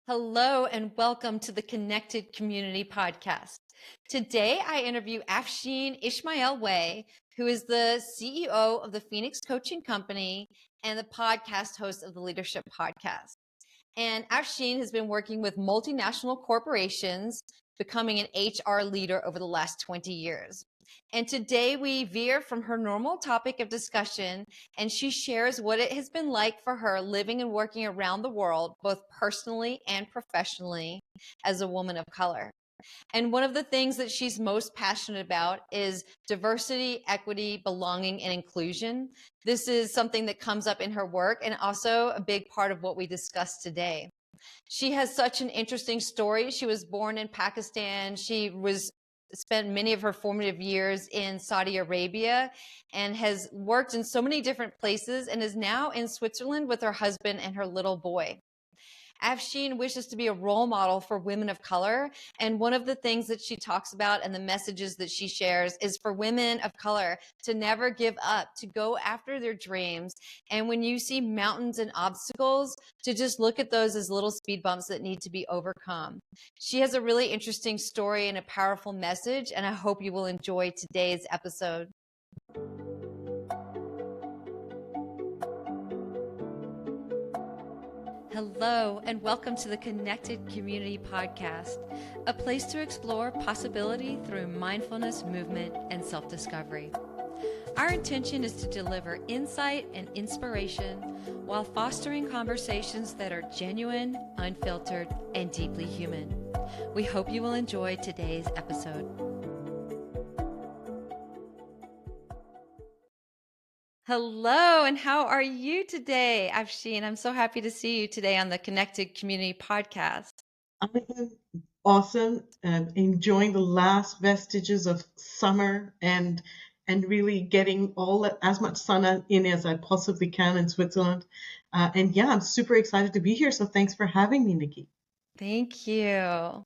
Hello and welcome to the Connected Community Podcast. Today I interview Afsheen Ismail-Wey, who is the CEO of the Phoenix Coaching Company and the podcast host of the Leadership Podcast. And Afsheen has been working with multinational corporations, becoming an HR leader over the last 20 years. And today we veer from her normal topic of discussion, and she shares what it has been like for her living and working around the world, both personally and professionally, as a woman of color. And one of the things that she's most passionate about is diversity, equity, belonging, and inclusion. This is something that comes up in her work and also a big part of what we discussed today. She has such an interesting story. She was born in Pakistan. She spent many of her formative years in Saudi Arabia and has worked in so many different places and is now in Switzerland with her husband and her little boy. Afsheen wishes to be a role model for women of color. And one of the things that she talks about and the messages that she shares is for women of color to never give up, to go after their dreams. And when you see mountains and obstacles, to just look at those as little speed bumps that need to be overcome. She has a really interesting story and a powerful message, and I hope you will enjoy today's episode. Hello, and welcome to the Connected Community Podcast, a place to explore possibility through mindfulness, movement, and self-discovery. Our intention is to deliver insight and inspiration while fostering conversations that are genuine, unfiltered, and deeply human. We hope you will enjoy today's episode. Hello, and how are you today, Afsheen? I'm so happy to see you today on the Connected Community Podcast. I am awesome and enjoying the last vestiges of summer and really getting as much sun in as I possibly can in Switzerland. And yeah, I'm super excited to be here. So thanks for having me, Nikki. Thank you.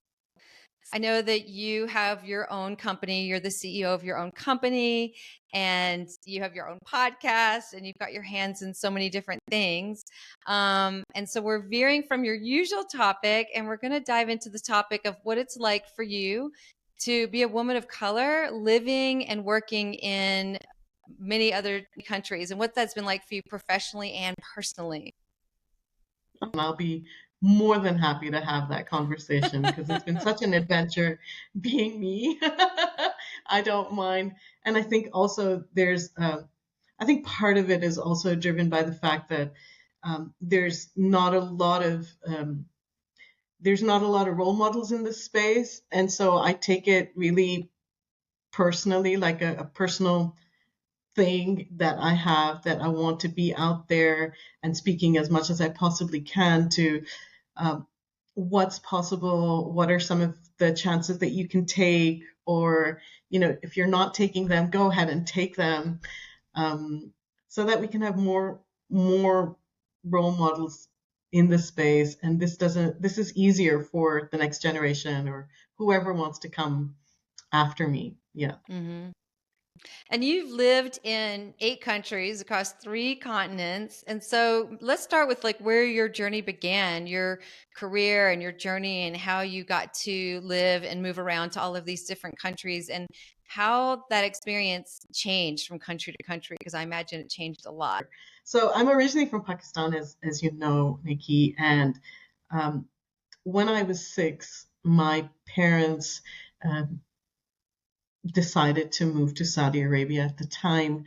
I know that you have your own company. You're the CEO of your own company, and you have your own podcast, and you've got your hands in so many different things. And so we're veering from your usual topic, and we're going to dive into the topic of what it's like for you to be a woman of color living and working in many other countries, and what that's been like for you professionally and personally. And I'll be more than happy to have that conversation because it's been such an adventure being me. I don't mind. And I think also I think part of it is also driven by the fact that there's not a lot of role models in this space, and so I take it really personally, like a personal thing that I have, that I want to be out there and speaking as much as I possibly can to what's possible, what are some of the chances that you can take, or if you're not taking them, go ahead and take them, so that we can have more role models in this space. And this is easier for the next generation or whoever wants to come after me. Yeah. Mm-hmm. And you've lived in 8 countries across 3 continents. And so let's start with like where your journey began, your career and your journey, and how you got to live and move around to all of these different countries, and how that experience changed from country to country, because I imagine it changed a lot. So I'm originally from Pakistan, as you know, Nikki. And when I was 6, my parents decided to move to Saudi Arabia. At the time,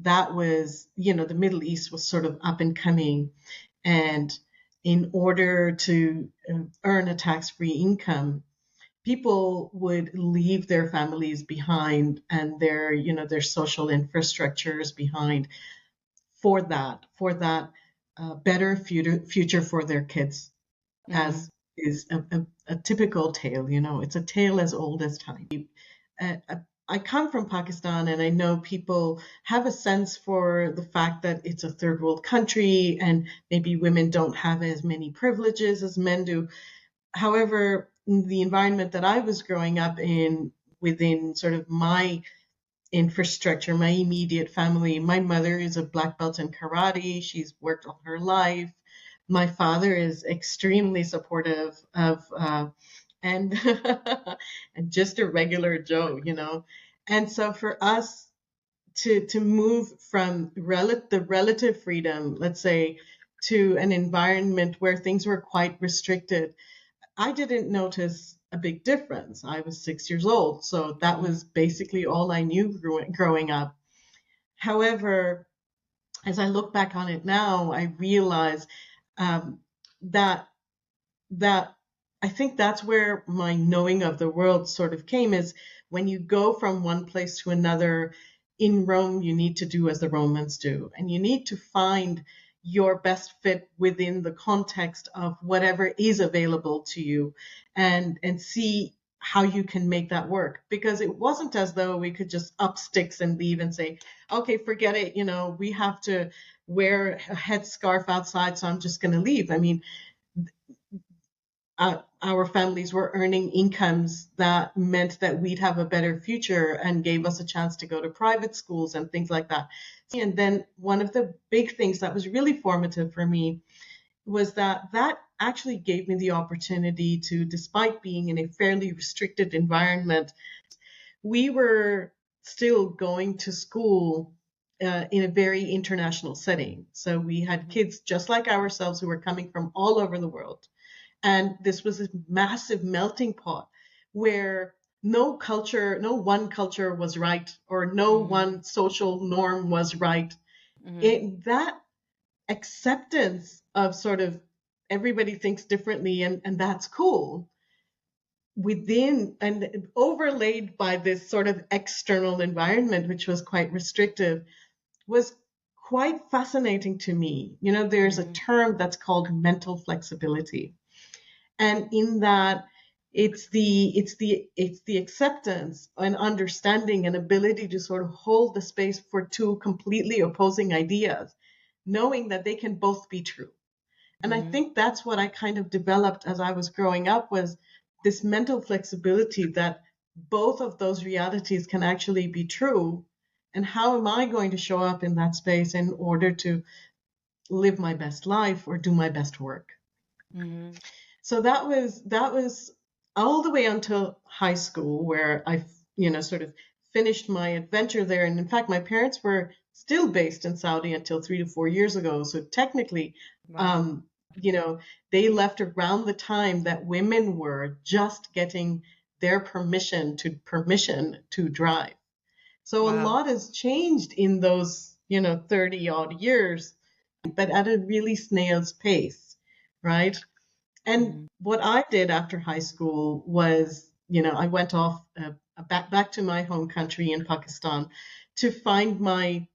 that was, the Middle East was sort of up and coming. And in order to earn a tax-free income, people would leave their families behind and their social infrastructures behind for that better future for their kids, as is a typical tale. It's a tale as old as time. I come from Pakistan, and I know people have a sense for the fact that it's a third world country and maybe women don't have as many privileges as men do. However, the environment that I was growing up in, within sort of my infrastructure, my immediate family, my mother is a black belt in karate. She's worked all her life. my father is extremely supportive of and and just a regular Joe, And so for us to move from the relative freedom, let's say, to an environment where things were quite restricted, I didn't notice a big difference. I was 6 years old, so that was basically all I knew growing up. However, as I look back on it now, I realize um, that that I think that's where my knowing of the world sort of came, is when you go from one place to another. In Rome, you need to do as the Romans do, and you need to find your best fit within the context of whatever is available to you, and see how you can make that work. Because it wasn't as though we could just up sticks and leave and say, okay, forget it, we have to wear a headscarf outside, so I'm just going to leave. I mean, our families were earning incomes that meant that we'd have a better future and gave us a chance to go to private schools and things like that. And then one of the big things that was really formative for me was that actually gave me the opportunity to, despite being in a fairly restricted environment, we were still going to school in a very international setting. So we had kids just like ourselves who were coming from all over the world. And this was a massive melting pot where no one culture was right, or no one social norm was right. That acceptance of sort of everybody thinks differently, and that's cool, within and overlaid by this sort of external environment, which was quite restrictive, was quite fascinating to me. There's a term that's called mental flexibility. And in that, it's the acceptance and understanding and ability to sort of hold the space for two completely opposing ideas, knowing that they can both be true. And I think that's what I kind of developed as I was growing up, was this mental flexibility that both of those realities can actually be true. And how am I going to show up in that space in order to live my best life or do my best work? So that was all the way until high school, where I, sort of finished my adventure there. And in fact, my parents were still based in Saudi until 3 to 4 years ago. So technically, wow. They left around the time that women were just getting their permission to drive. So wow. A lot has changed in those, 30 odd years, but at a really snail's pace, right? And what I did after high school was, I went off back to my home country in Pakistan to find my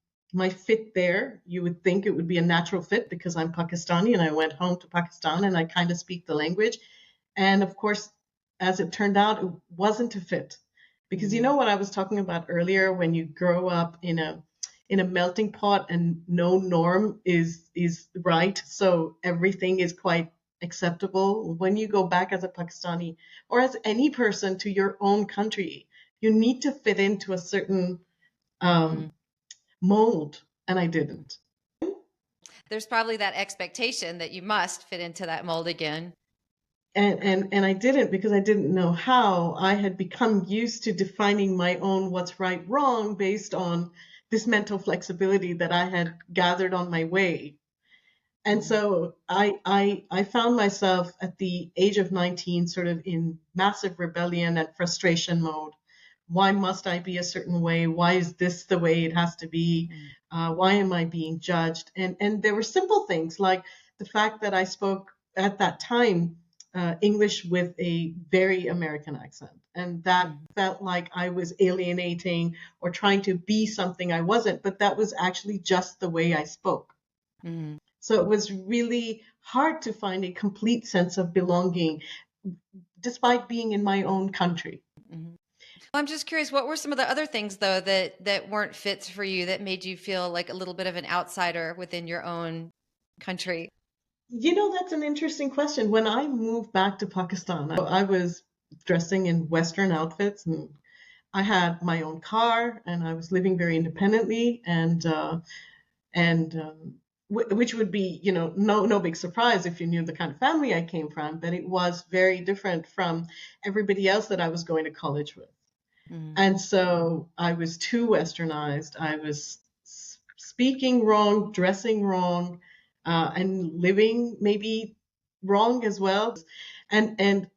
fit there. You would think it would be a natural fit because I'm Pakistani, and I went home to Pakistan and I kind of speak the language. And of course, as it turned out, it wasn't a fit, because what I was talking about earlier, when you grow up in a melting pot and no norm is right, so everything is quite acceptable. When you go back as a Pakistani, or as any person, to your own country, you need to fit into a certain mold, and I didn't. There's probably that expectation that you must fit into that mold again. And I didn't, because I didn't know how. I had become used to defining my own what's right, wrong based on this mental flexibility that I had gathered on my way. And so I found myself at the age of 19 sort of in massive rebellion and frustration mode. Why must I be a certain way? Why is this the way it has to be? Why am I being judged? And there were simple things like the fact that I spoke at that time English with a very American accent. And that felt like I was alienating or trying to be something I wasn't, but that was actually just the way I spoke. So it was really hard to find a complete sense of belonging, despite being in my own country. I'm just curious, what were some of the other things, though, that weren't fits for you, that made you feel like a little bit of an outsider within your own country? That's an interesting question. When I moved back to Pakistan, I was dressing in Western outfits, and I had my own car, and I was living very independently, and which would be, no big surprise if you knew the kind of family I came from, but it was very different from everybody else that I was going to college with. Mm-hmm. And so I was too westernized. I was speaking wrong, dressing wrong, and living maybe wrong as well. And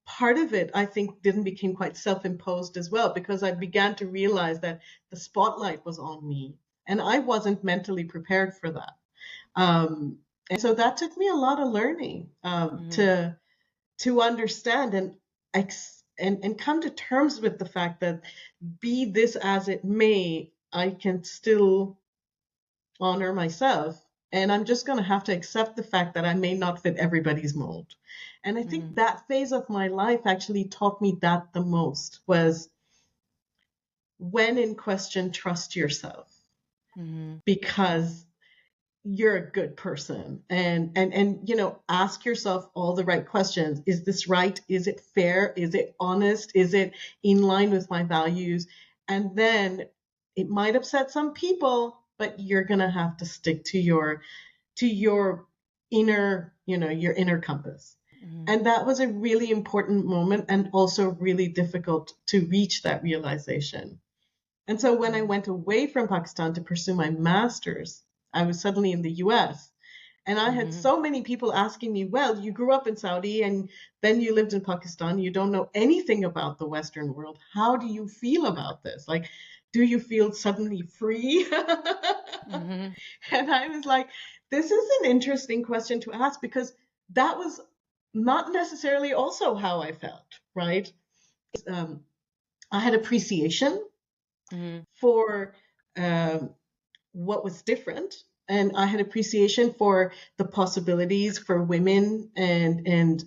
part of it, I think, didn't become quite self-imposed as well, because I began to realize that the spotlight was on me, and I wasn't mentally prepared for that. And so that took me a lot of learning Mm-hmm. to understand and come to terms with the fact that, be this as it may, I can still honor myself. And I'm just going to have to accept the fact that I may not fit everybody's mold. And I think that phase of my life actually taught me that the most, was when in question, trust yourself, Mm-hmm. because you're a good person, and ask yourself all the right questions. Is this right? Is it fair? Is it honest? Is it in line with my values? And then it might upset some people, but you're going to have to stick to your inner, your inner compass. Mm-hmm. And that was a really important moment, and also really difficult to reach that realization. And so when I went away from Pakistan to pursue my master's, I was suddenly in the US. And I had Mm-hmm. so many people asking me, well, you grew up in Saudi and then you lived in Pakistan. You don't know anything about the Western world. How do you feel about this? Like, do you feel suddenly free? Mm-hmm. And I was like, this is an interesting question to ask, because that was not necessarily also how I felt, right? Um, I had appreciation Mm-hmm. for um, what was different, and I had appreciation for the possibilities for women, and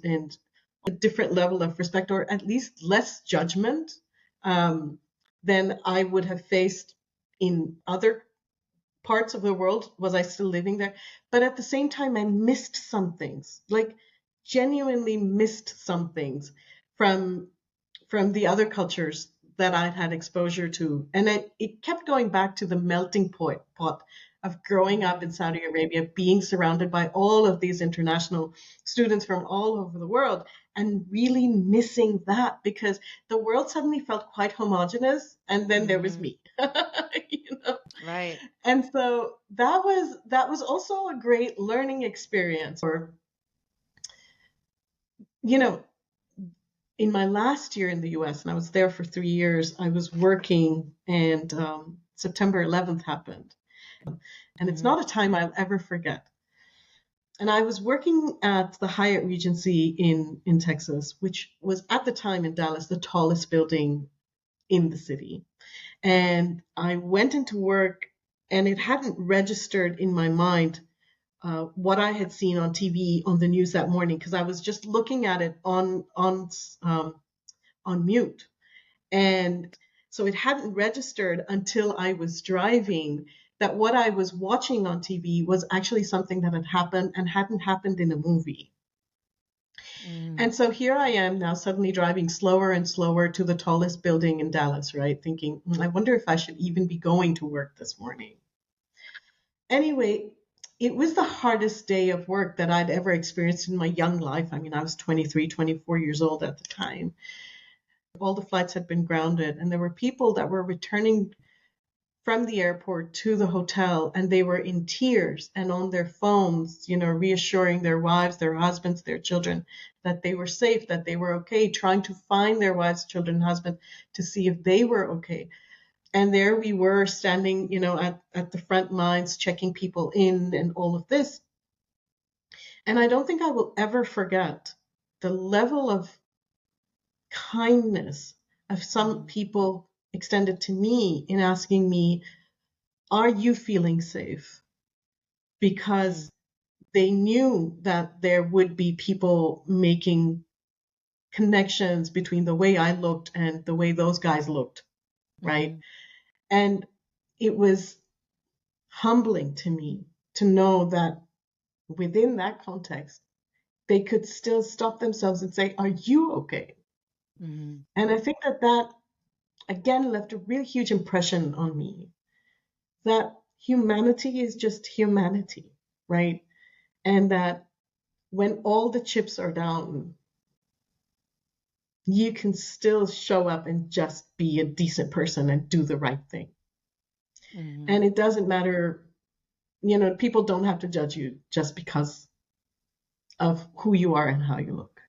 a different level of respect, or at least less judgment um, than I would have faced in other parts of the world, was I still living there. But at the same time, I missed some things, like genuinely missed some things from the other cultures that I'd had exposure to. And it kept going back to the melting pot of growing up in Saudi Arabia, being surrounded by all of these international students from all over the world, and really missing that, because the world suddenly felt quite homogenous. And then there was Mm-hmm. me. Right. And so that was also a great learning experience. Or, you know, in my last year in the US, and I was there for 3 years, I was working, and September 11th happened. And it's Mm-hmm. not a time I'll ever forget. And I was working at the Hyatt Regency in Texas, which was at the time in Dallas the tallest building in the city. And I went into work, and it hadn't registered in my mind what I had seen on TV on the news that morning, because I was just looking at it on mute. And so it hadn't registered until I was driving that what I was watching on TV was actually something that had happened, and hadn't happened in a movie. Mm-hmm. And so here I am now, suddenly driving slower and slower to the tallest building in Dallas, right? Thinking, I wonder if I should even be going to work this morning. Anyway, it was the hardest day of work that I'd ever experienced in my young life. I mean, I was 23, 24 years old at the time. All the flights had been grounded, and there were people that were returning from the airport to the hotel, and they were in tears and on their phones, reassuring their wives, their husbands, their children that they were safe, that they were okay, trying to find their wives, children, husband to see if they were okay. And there we were standing, at the front lines, checking people in and all of this. And I don't think I will ever forget the level of kindness of some Mm-hmm. people extended to me in asking me, are you feeling safe? Because they knew that there would be people making connections between the way I looked and the way those guys looked, right? Mm-hmm. And it was humbling to me to know that within that context, they could still stop themselves and say, are you okay? Mm-hmm. And I think that again left a really huge impression on me, that humanity is just humanity. right? And that when all the chips are down, you can still show up and just be a decent person and do the right thing. Mm-hmm. And it doesn't matter, people don't have to judge you just because of who you are and how you look.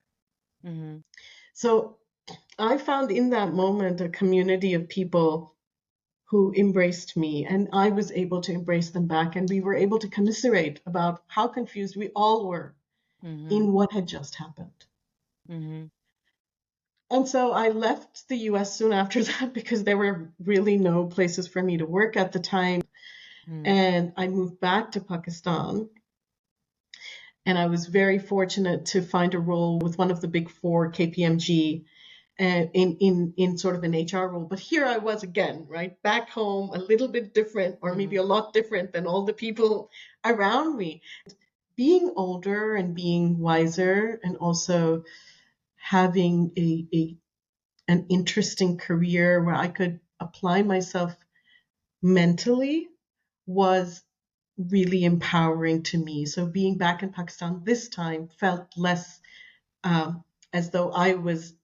Mm-hmm. So I found in that moment a community of people who embraced me, and I was able to embrace them back. And we were able to commiserate about how confused we all were Mm-hmm. in what had just happened. Mm-hmm. And so I left the US soon after that because there were really no places for me to work at the time. Mm-hmm. And I moved back to Pakistan. And I was very fortunate to find a role with one of the big four, KPMG, in sort of an HR role. But here I was again, right? Back home, a little bit different, or maybe a lot different than all the people around me. Being older and being wiser, and also having an interesting career where I could apply myself mentally was really empowering to me. So being back in Pakistan this time felt less as though I was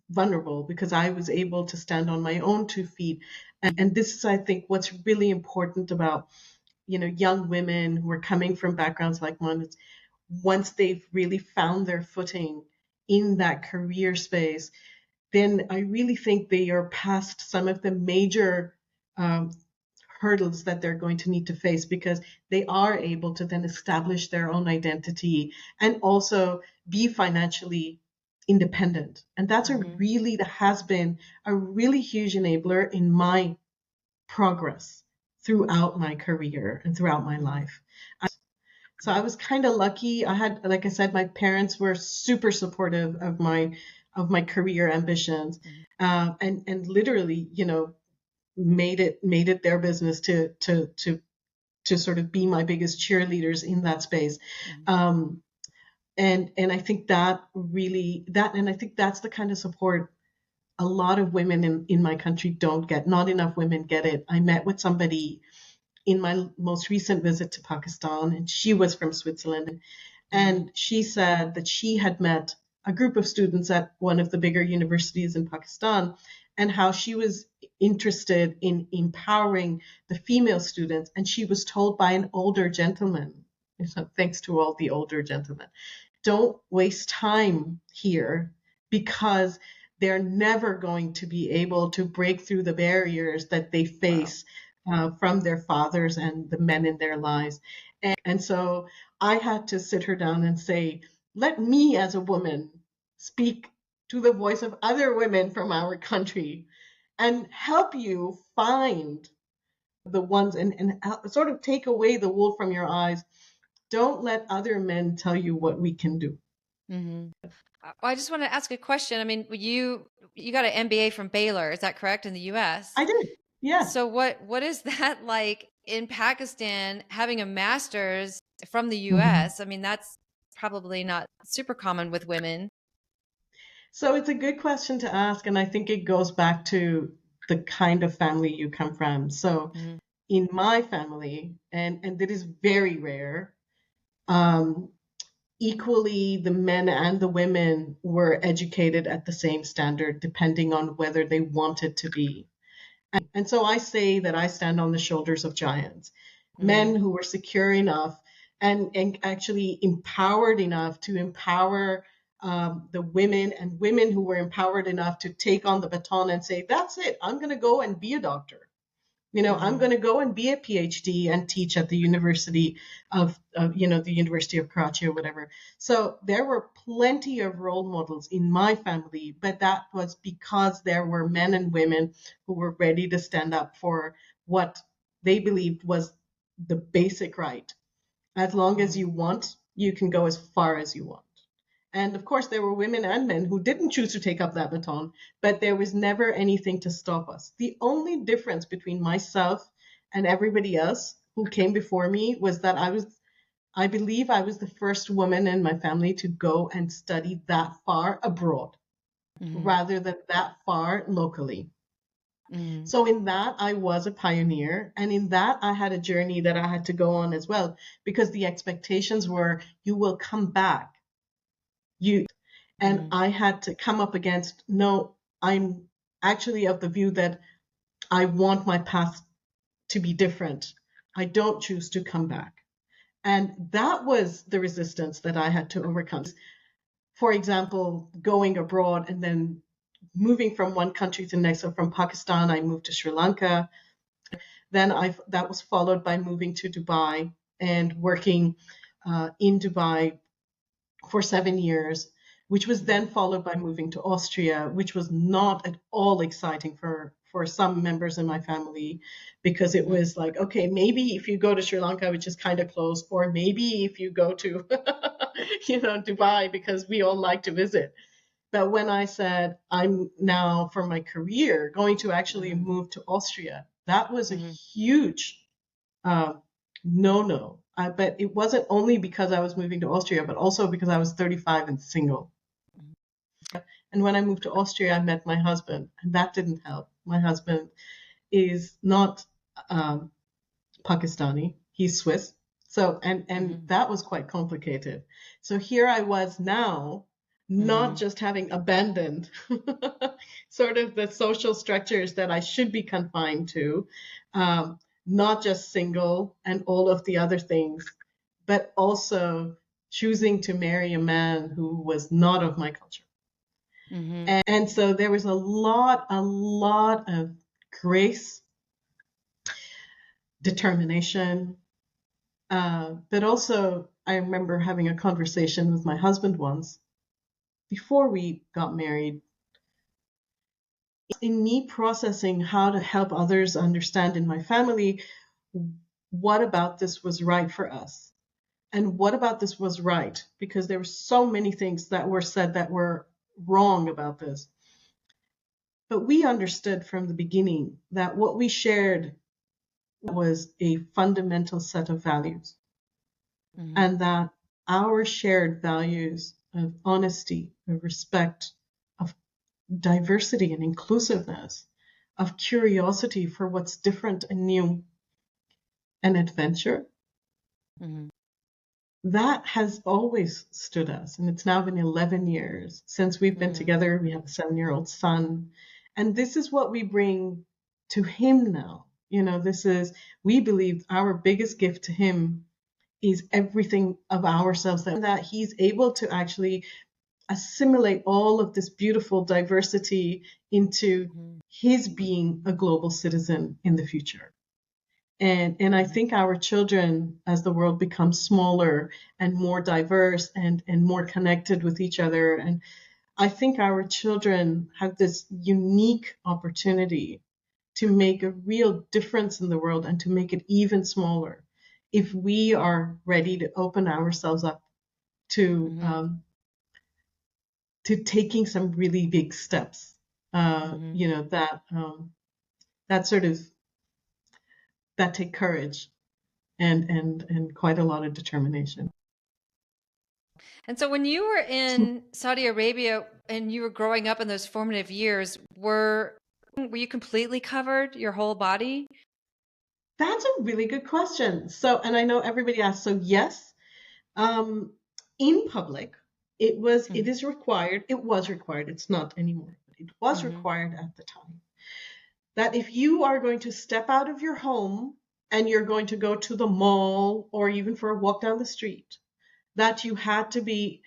vulnerable because I was able to stand on my own 2 feet. And this is, I think, what's really important about young women who are coming from backgrounds like mine. Once they've really found their footing in that career space, then I really think they are past some of the major um, hurdles that they're going to need to face, because they are able to then establish their own identity and also be financially independent. And that has been a really huge enabler in my progress throughout my career and throughout my life. So I was kind of lucky. I had, like I said, my parents were super supportive of my career ambitions, and literally, made it their business to sort of be my biggest cheerleaders in that space. Um, and I think and I think that's the kind of support a lot of women in my country don't get. Not enough women get it. I met with somebody in my most recent visit to Pakistan, and she was from Switzerland. And she said that she had met a group of students at one of the bigger universities in Pakistan, and how she was interested in empowering the female students. And she was told by an older gentleman, thanks to all the older gentlemen, don't waste time here, because they're never going to be able to break through the barriers that they face from their fathers and the men in their lives. And so I had to sit her down and say, let me as a woman speak to the voice of other women from our country and help you find the ones, and sort of take away the wool from your eyes. Don't let other men tell you what we can do. Mm-hmm. Well, I just want to ask a question. I mean, you got an MBA from Baylor, is that correct, in the US? I did. Yes. So what is that like in Pakistan, having a master's from the Mhm. US? I mean, that's probably not super common with women. So it's a good question to ask, and I think it goes back to the kind of family you come from. So Mm-hmm. in my family, and it is very rare, um, equally the men and the women were educated at the same standard, depending on whether they wanted to be. And so I say that I stand on the shoulders of giants, men who were secure enough and actually empowered enough to empower the women, and women who were empowered enough to take on the baton and say, that's it, I'm going to go and be a doctor. I'm Mm-hmm. going to go and be a PhD and teach at the University the University of Karachi or whatever. So there were plenty of role models in my family, but that was because there were men and women who were ready to stand up for what they believed was the basic right. As long as Mm-hmm. you want, you can go as far as you want. And of course, there were women and men who didn't choose to take up that baton, but there was never anything to stop us. The only difference between myself and everybody else who came before me was that I believe I was the first woman in my family to go and study that far abroad Mm-hmm. rather than that far locally. Mm-hmm. So in that, I was a pioneer. And in that, I had a journey that I had to go on as well, because the expectations were, you will come back. And I had to come up against, no, I'm actually of the view that I want my path to be different. I don't choose to come back. And that was the resistance that I had to overcome. For example, going abroad and then moving from one country to the next. So from Pakistan, I moved to Sri Lanka. Then that was followed by moving to Dubai and working in Dubai for 7 years, which was then followed by moving to Austria, which was not at all exciting for some members in my family, because it was like, okay, maybe if you go to Sri Lanka, which is kind of close, or maybe if you go to, Dubai, because we all like to visit. But when I said, I'm now for my career going to actually move to Austria, that was a huge uh, no. But it wasn't only because I was moving to Austria, but also because I was 35 and single. And when I moved to Austria, I met my husband, and that didn't help. My husband is not um, Pakistani; he's Swiss. So, and that was quite complicated. So here I was now, not just having abandoned sort of the social structures that I should be confined to, um, not just single and all of the other things, but also choosing to marry a man who was not of my culture. And so there was a lot of grace, determination, but also I remember having a conversation with my husband once before we got married, in me processing how to help others understand in my family what about this was right for us, and what about this was right, because there were so many things that were said that were wrong about this. But we understood from the beginning that what we shared was a fundamental set of values, and that our shared values of honesty, of respect, of diversity and inclusiveness, of curiosity for what's different and new, and adventure, that has always stood us. And it's now been 11 years since we've been together. We have a 7-year-old son. And this is what we bring to him now. We believe our biggest gift to him is everything of ourselves, that he's able to actually assimilate all of this beautiful diversity into his being a global citizen in the future. And I think our children, as the world becomes smaller and more diverse and more connected with each other, and I think our children have this unique opportunity to make a real difference in the world and to make it even smaller if we are ready to open ourselves up to taking some really big steps. That sort of that take courage and quite a lot of determination. And so when you were in Saudi Arabia and you were growing up in those formative years, were you completely covered, your whole body? That's a really good question. So, and I know everybody asks, so yes, in public, it was required, it's not anymore, but it was required at the time, that if you are going to step out of your home and you're going to go to the mall or even for a walk down the street, that you had to be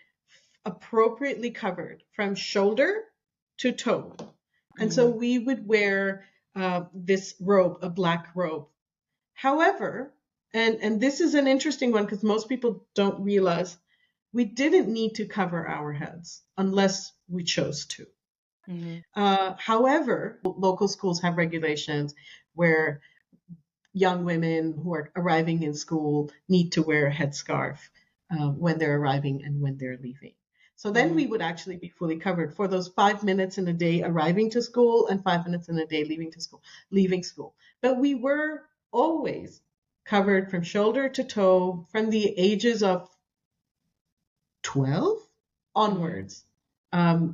appropriately covered from shoulder to toe. And so we would wear this robe, a black robe. However, and this is an interesting one because most people don't realize, we didn't need to cover our heads unless we chose to. However, local schools have regulations where young women who are arriving in school need to wear a headscarf when they're arriving and when they're leaving. So then we would actually be fully covered for those 5 minutes in a day arriving to school and 5 minutes in a day leaving school. But we were always covered from shoulder to toe from the ages of 12 onwards,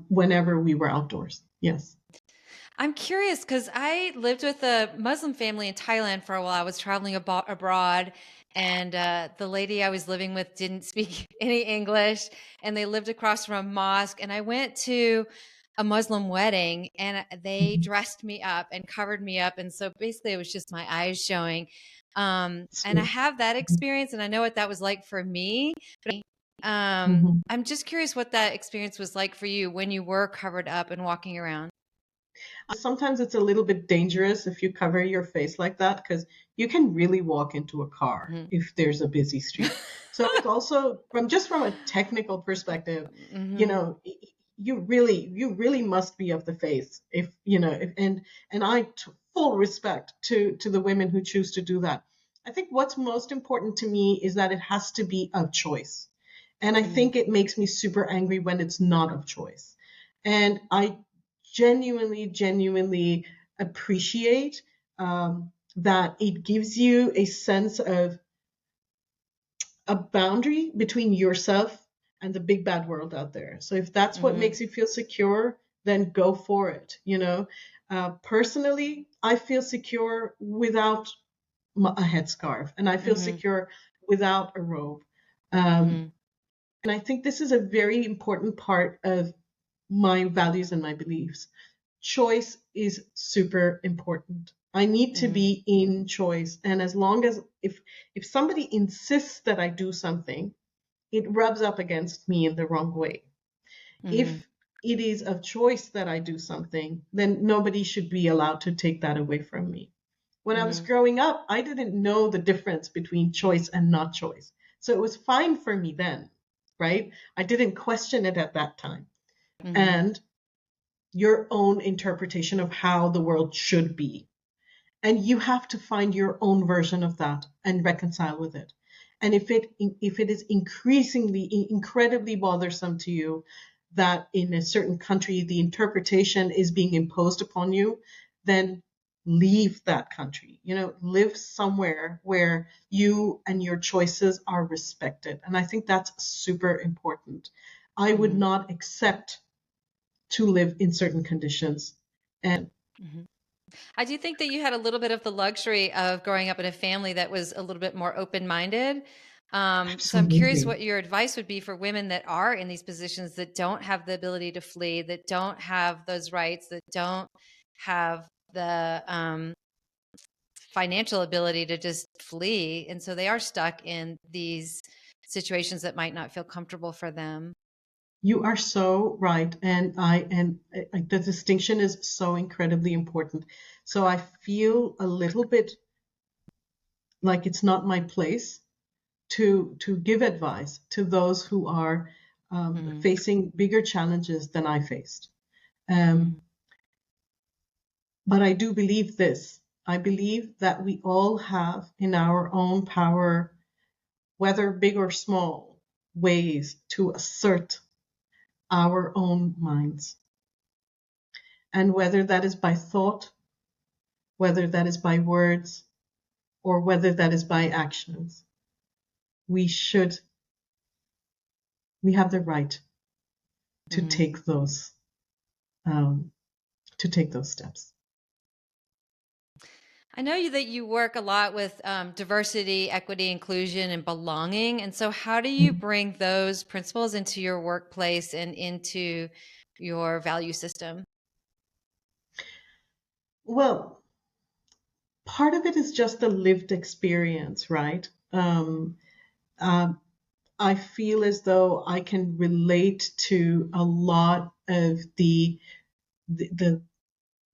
whenever we were outdoors. Yes. I'm curious because I lived with a Muslim family in Thailand for a while. I was traveling abroad, and the lady I was living with didn't speak any English, and they lived across from a mosque. And I went to a Muslim wedding, and they Mhm. dressed me up and covered me up. And so basically, it was just my eyes showing. And I Sweet. have that Mhm. experience, and I know what that was like for me. Mhm. I'm just curious what that experience was like for you when you were covered up and walking around. Sometimes it's a little bit dangerous if you cover your face like that because you can really walk into a car Mhm. if there's a busy street. So it's also from a technical perspective, you Mhm. know, you really must be of the faith if and full respect to the women who choose to do that. I think what's most important to me is that it has to be of choice. And I Mhm. think it makes me super angry when it's not of choice. And I genuinely appreciate that it gives you a sense of a boundary between yourself and the big bad world out there. So if that's what Mhm. makes you feel secure, then go for it. Personally, I feel secure without a headscarf, and I feel Mhm. secure without a robe. Um, Mhm. and I think this is a very important part of my values and my beliefs. Choice is super important. I need to Mhm. be in choice. And as long as if somebody insists that I do something, it rubs up against me in the wrong way. Mhm. If it is of choice that I do something, then nobody should be allowed to take that away from me. When I was Mhm. growing up, I didn't know the difference between choice and not choice. So it was fine for me then, right? I didn't question it at that time. Mhm. And your own interpretation of how the world should be. And you have to find your own version of that and reconcile with it. And if it is incredibly bothersome to you that in a certain country the interpretation is being imposed upon you, then leave that country. Live somewhere where you and your choices are respected. And I think that's super important. I would Mhm. not accept to live in certain conditions. And Mhm. I do think that you had a little bit of the luxury of growing up in a family that was a little bit more open-minded. So I'm curious absolutely, what your advice would be for women that are in these positions that don't have the ability to flee, that don't have those rights, that don't have the financial ability to just flee. And so they are stuck in these situations that might not feel comfortable for them. you are so right, and the distinction is so incredibly important. So I feel a little bit like it's not my place to give advice to those who are Mm, facing bigger challenges than I faced. Um, mm, but I do believe this. I believe that we all have in our own power, whether big or small, ways to assert our own minds. And whether that is by thought, whether that is by words, or whether that is by actions, we should, we have the right to mm. take those, um, to take those steps. I know that you work a lot with diversity, equity, inclusion, and belonging. And so, how do you bring those principles into your workplace and into your value system? Well, part of it is just the lived experience, right? Um, I feel as though I can relate to a lot of the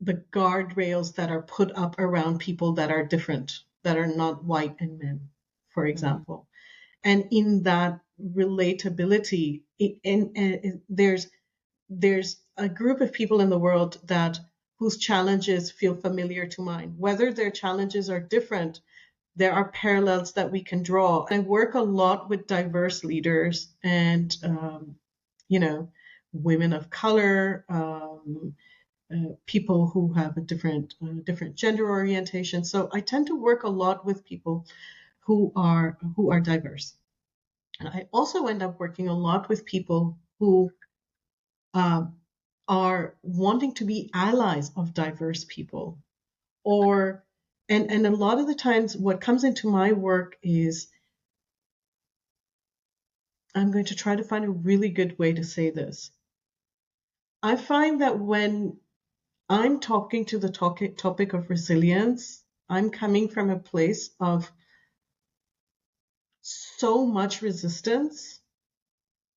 the guardrails that are put up around people that are different, that are not white and men, for Mm-hmm. example. And in that relatability, and there's a group of people in the world that whose challenges feel familiar to mine. Whether their challenges are different, there are parallels that we can draw. I work a lot with diverse leaders and you know women of color, people who have a different gender orientation. So I tend to work a lot with people who are diverse. And I also end up working a lot with people who um, are wanting to be allies of diverse people, or and a lot of the times what comes into my work is, I'm going to try to find a really good way to say this. I find that when I'm talking to the topic of resilience, I'm coming from a place of so much resistance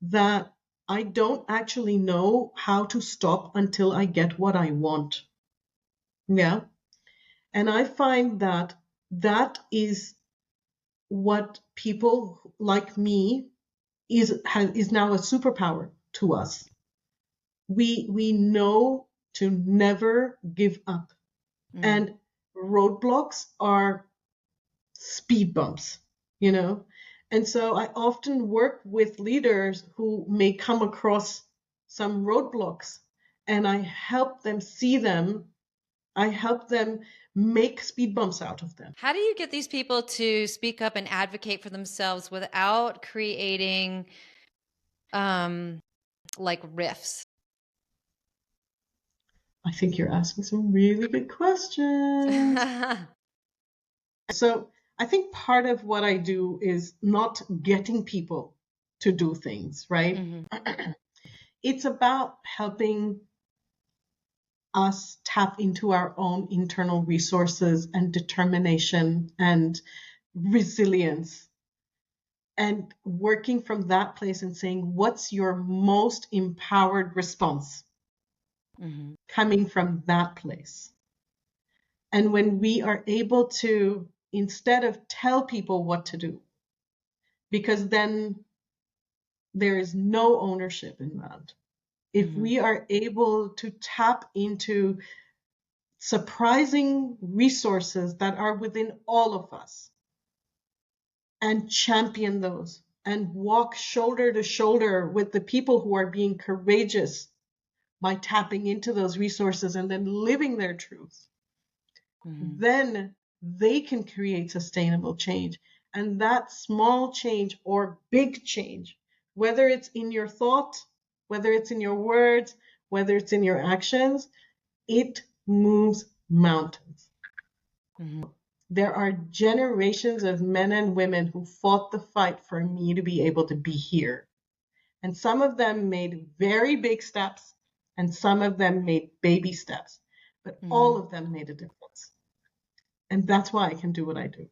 that I don't actually know how to stop until I get what I want. Yeah. And I find that that is what people like me is now a superpower to us. We know to never give up. And roadblocks are speed bumps, you know? And so I often work with leaders who may come across some roadblocks, and I help them see them. I help them make speed bumps out of them. How do you get these people to speak up and advocate for themselves without creating like rifts? I think you're asking some really good questions. So I think part of what I do is not getting people to do things, right? It's about helping us tap into our own internal resources and determination and resilience, and working from that place and saying, what's your most empowered response coming from that place? And when we are able to, instead of tell people what to do, because then there is no ownership in that. If we are able to tap into surprising resources that are within all of us and champion those and walk shoulder to shoulder with the people who are being courageous by tapping into those resources and then living their truth, then they can create sustainable change. And that small change or big change, whether it's in your thought, whether it's in your words, whether it's in your actions, it moves mountains. There are generations of men and women who fought the fight for me to be able to be here. And some of them made very big steps, and some of them made baby steps, but all of them made a difference. And that's why I can do what I do.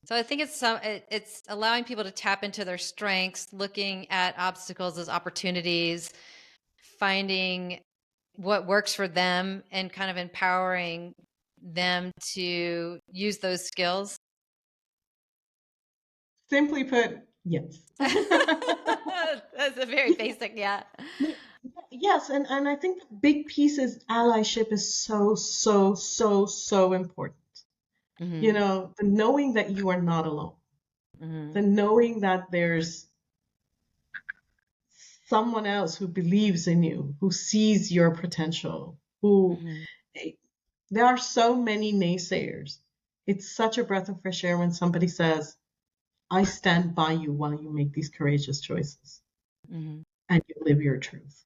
So I think it's allowing people to tap into their strengths, looking at obstacles as opportunities, finding what works for them, and kind of empowering them to use those skills. Simply put, yes. That's a very basic, yeah. Yes, and I think the big piece is allyship is so important. You know, the knowing that you are not alone, the knowing that there's someone else who believes in you, who sees your potential, who there are so many naysayers. It's such a breath of fresh air when somebody says, I stand by you while you make these courageous choices and you live your truth.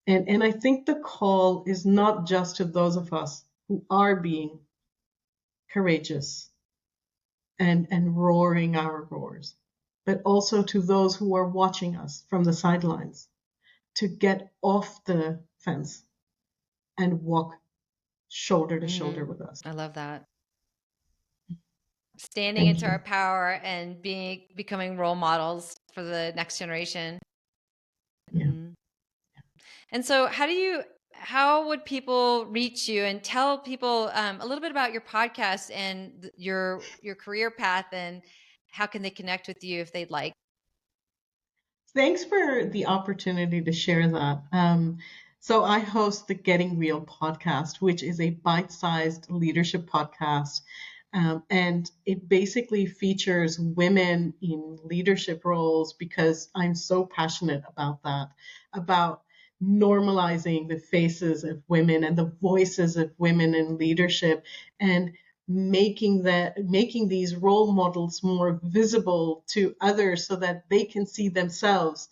And I think the call is not just to those of us who are being courageous and roaring our roars, but also to those who are watching us from the sidelines to get off the fence and walk shoulder to shoulder with us. I love that. Standing Thank into you. our power and becoming role models for the next generation. Yeah. And so how would people reach you, and tell people a little bit about your podcast and your career path, and how can they connect with you if they'd like? Thanks for the opportunity to share that. So I host the Getting Real podcast, which is a bite-sized leadership podcast. And it basically features women in leadership roles because I'm so passionate about that, about normalizing the faces of women and the voices of women in leadership, and making these role models more visible to others so that they can see themselves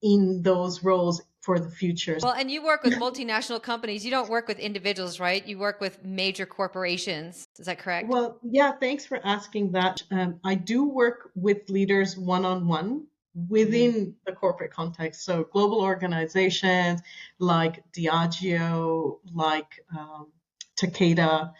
in those roles for the future. Well, and you work with multinational companies. You don't work with individuals, right? You work with major corporations. Is that correct? Well, yeah, thanks for asking that. I do work with leaders one-on-one within the corporate context. So global organizations like Diageo, like Takeda.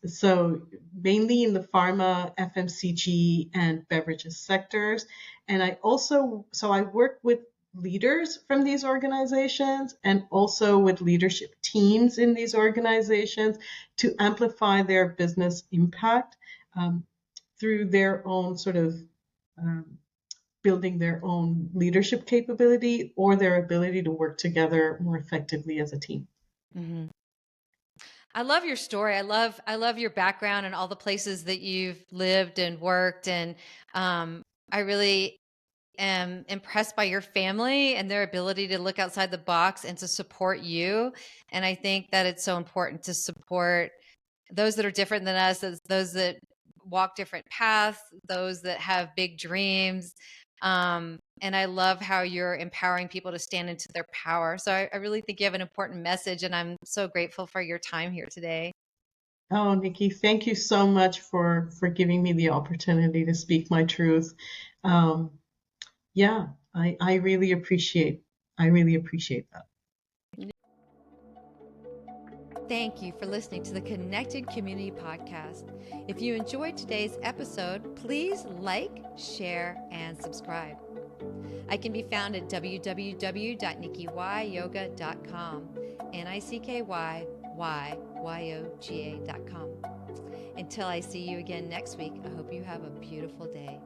So mainly in the pharma, FMCG, and beverages sectors. And I work with leaders from these organizations and also with leadership teams in these organizations to amplify their business impact um, through their own sort of um, building their own leadership capability or their ability to work together more effectively as a team. Mm-hmm. I love your story. I love your background and all the places that you've lived and worked. And I really am impressed by your family and their ability to look outside the box and to support you. And I think that it's so important to support those that are different than us, those that walk different paths, those that have big dreams. And I love how you're empowering people to stand into their power. So I really think you have an important message, and I'm so grateful for your time here today. Oh, Nikki, thank you so much for giving me the opportunity to speak my truth. Um, yeah, I really appreciate that. Thank you for listening to the Connected Community Podcast. If you enjoyed today's episode, please like, share, and subscribe. I can be found at www.nikkiyoga.com, NICKYYYOGA.com. Until I see you again next week, I hope you have a beautiful day.